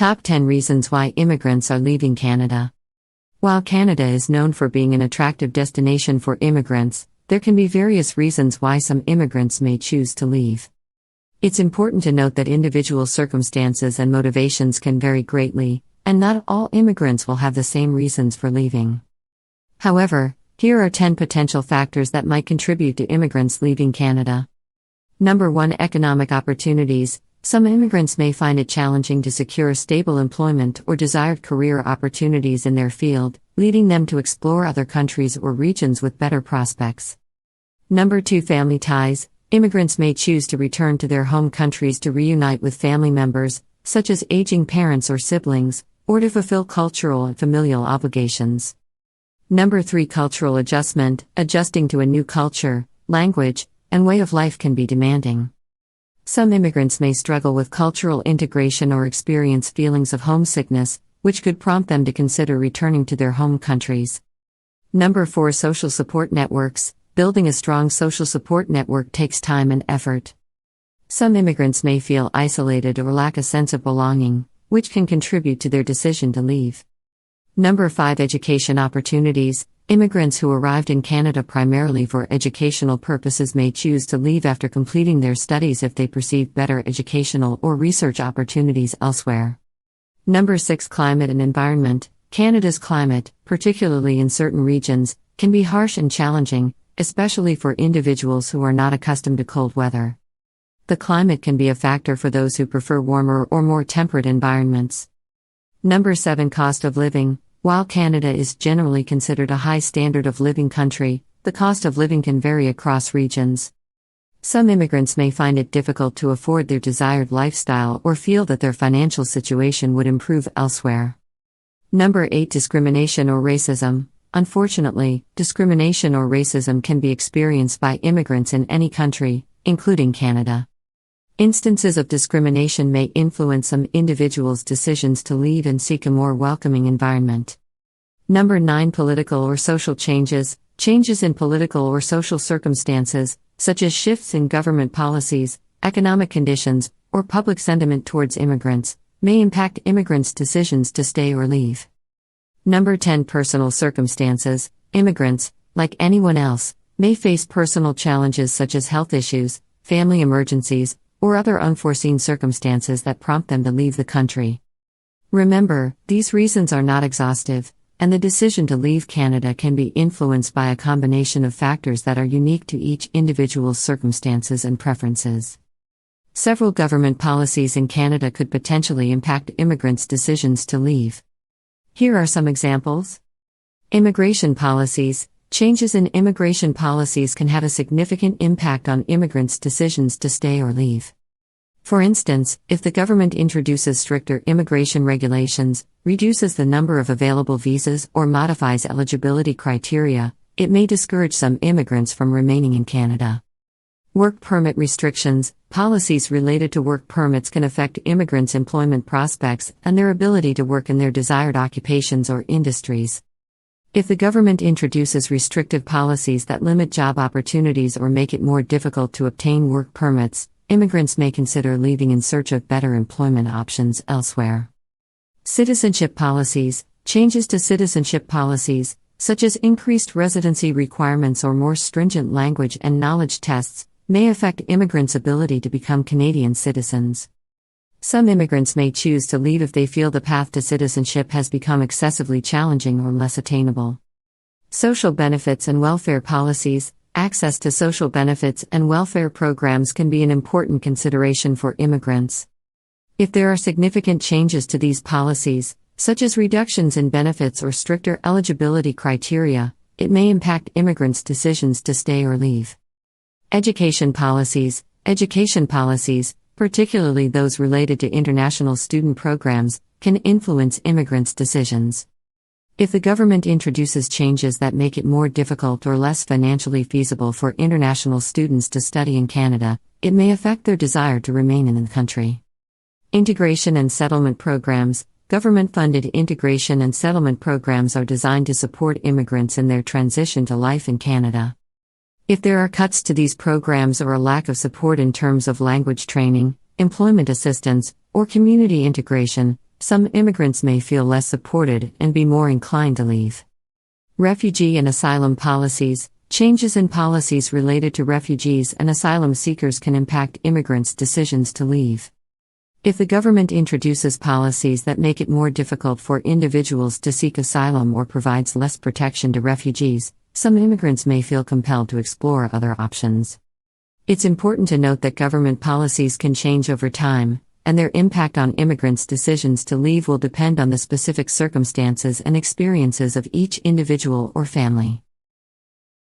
Top 10 Reasons Why Immigrants Are Leaving Canada. While Canada is known for being an attractive destination for immigrants, there can be various reasons why some immigrants may choose to leave. It's important to note that individual circumstances and motivations can vary greatly, and not all immigrants will have the same reasons for leaving. However, here are 10 potential factors that might contribute to immigrants leaving Canada. Number 1. Economic opportunities. Some immigrants may find it challenging to secure stable employment or desired career opportunities in their field, leading them to explore other countries or regions with better prospects. Number 2. Family ties. Immigrants may choose to return to their home countries to reunite with family members, such as aging parents or siblings, or to fulfill cultural and familial obligations. Number 3. Cultural adjustment. Adjusting to a new culture, language, and way of life can be demanding. Some immigrants may struggle with cultural integration or experience feelings of homesickness, which could prompt them to consider returning to their home countries. Number 4. Social support networks. Building a strong social support network takes time and effort. Some immigrants may feel isolated or lack a sense of belonging, which can contribute to their decision to leave. Number 5. Education opportunities. Immigrants who arrived in Canada primarily for educational purposes may choose to leave after completing their studies if they perceive better educational or research opportunities elsewhere. Number 6. Climate and environment. Canada's climate, particularly in certain regions, can be harsh and challenging, especially for individuals who are not accustomed to cold weather. The climate can be a factor for those who prefer warmer or more temperate environments. Number 7. Cost of living. While Canada is generally considered a high standard of living country, the cost of living can vary across regions. Some immigrants may find it difficult to afford their desired lifestyle or feel that their financial situation would improve elsewhere. Number 8. Discrimination or racism. Unfortunately, discrimination or racism can be experienced by immigrants in any country, including Canada. Instances of discrimination may influence some individuals' decisions to leave and seek a more welcoming environment. Number 9. Political or social changes. Changes in political or social circumstances, such as shifts in government policies, economic conditions, or public sentiment towards immigrants, may impact immigrants' decisions to stay or leave. Number 10. Personal circumstances. Immigrants, like anyone else, may face personal challenges such as health issues, family emergencies, or other unforeseen circumstances that prompt them to leave the country. Remember, these reasons are not exhaustive, and the decision to leave Canada can be influenced by a combination of factors that are unique to each individual's circumstances and preferences. Several government policies in Canada could potentially impact immigrants' decisions to leave. Here are some examples. Immigration policies. Changes in immigration policies can have a significant impact on immigrants' decisions to stay or leave. For instance, if the government introduces stricter immigration regulations, reduces the number of available visas, or modifies eligibility criteria, it may discourage some immigrants from remaining in Canada. Work permit restrictions. Policies related to work permits can affect immigrants' employment prospects and their ability to work in their desired occupations or industries. If the government introduces restrictive policies that limit job opportunities or make it more difficult to obtain work permits, immigrants may consider leaving in search of better employment options elsewhere. Citizenship policies. Changes to citizenship policies, such as increased residency requirements or more stringent language and knowledge tests, may affect immigrants' ability to become Canadian citizens. Some immigrants may choose to leave if they feel the path to citizenship has become excessively challenging or less attainable. Social benefits and welfare policies. Access to social benefits and welfare programs can be an important consideration for immigrants. If there are significant changes to these policies, such as reductions in benefits or stricter eligibility criteria, it may impact immigrants' decisions to stay or leave. Education policies. Education policies, particularly those related to international student programs, can influence immigrants' decisions. If the government introduces changes that make it more difficult or less financially feasible for international students to study in Canada, it may affect their desire to remain in the country. Integration and settlement programs. Government-funded integration and settlement programs are designed to support immigrants in their transition to life in Canada. If there are cuts to these programs or a lack of support in terms of language training, employment assistance, or community integration, some immigrants may feel less supported and be more inclined to leave. Refugee and asylum policies. Changes in policies related to refugees and asylum seekers can impact immigrants' decisions to leave. If the government introduces policies that make it more difficult for individuals to seek asylum or provides less protection to refugees, some immigrants may feel compelled to explore other options. It's important to note that government policies can change over time, and their impact on immigrants' decisions to leave will depend on the specific circumstances and experiences of each individual or family.